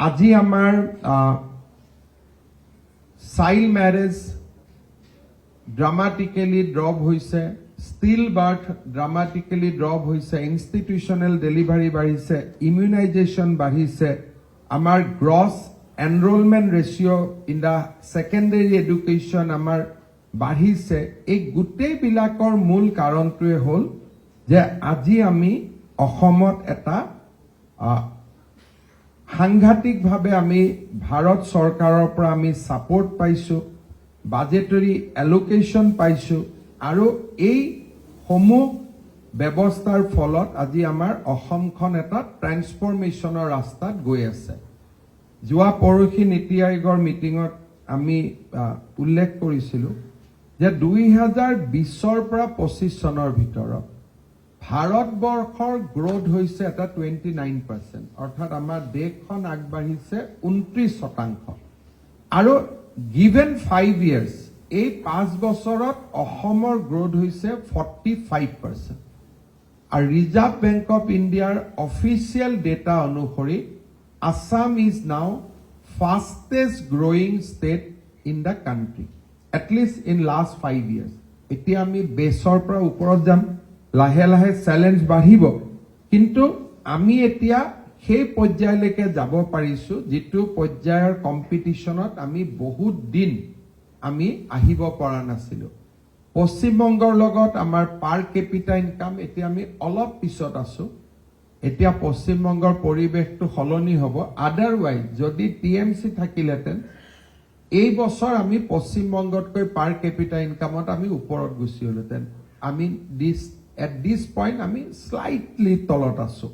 আজি আমাৰ child marriage ড্ৰামাটিকেলি drop হৈছে, ষ্টিল বাৰ্থ ড্ৰামাটিকেলি ড্ৰপ হৈছে, ইনষ্টিটিউচনেল ডেলিভাৰী বাঢ়িছে, ইমিউনাইজেশ্যন বাঢ়িছে, আমাৰ gross enrolment ratio' in the secondary education আমাৰ বাঢ়িছে। এই গোটেইবিলাকৰ মূল কাৰণটোৱে হ'ল যে আজি আমি অসমত এটা সাংঘাতিকভাৱে আমি ভাৰত চৰকাৰৰ পৰা আমি ছাপোৰ্ট পাইছোঁ, বাজেটৰী এলোকেশ্যন পাইছোঁ, আৰু এই সমূহ ব্যৱস্থাৰ ফলত আজি আমাৰ অসমখন এটা ট্ৰেন্সফৰ্মেশ্যনৰ ৰাস্তাত গৈ আছে। যোৱা পৰহি নীতি আয়োগৰ মিটিঙত আমি উল্লেখ কৰিছিলোঁ যে 2020 পৰা 25 চনৰ ভিতৰত ভাৰতবৰ্ষৰ গ্ৰোথ হৈছে এটা 29%, অৰ্থাৎ আমাৰ দেশখন আগবাঢ়িছে 29%। আৰু গিভেন 5 years, এই 5 বছৰত অসমৰ গ্ৰোথ হৈছে 45%। আৰু ৰিজাৰ্ভ বেংক অফ ইণ্ডিয়াৰ অফিচিয়েল ডেটা অনুসৰি Assam is now fastest growing state in the country, at least in last 5 years। এতিয়া আমি বেছৰ পৰা ওপৰত যাম, লাহে লাহে চেলেঞ্জ বাঢ়িব, কিন্তু আমি এতিয়া সেই পৰ্যায়লৈকে যাব পাৰিছো যিটো পৰ্যায়ৰ কম্পিটিশ্যনত আমি বহুত দিন আমি আহিব পৰা নাছিলো। পশ্চিমবংগৰ লগত আমাৰ পাৰ কেপিটা ইনকাম এতিয়া আমি অলপ পিছত আছো। এতিয়া পশ্চিমবংগৰ পৰিৱেশটো সলনি হ'ব। আদাৰৱাইজ যদি টিএমচি থাকিলেহেঁতেন এই বছৰ আমি পশ্চিমবংগতকৈ পাৰ কেপিটা ইনকামত আমি ওপৰত গুচি হ'লহেঁতেন। আমি এট দিছ পইণ্ট আমি স্লাইটলি তলত আছো।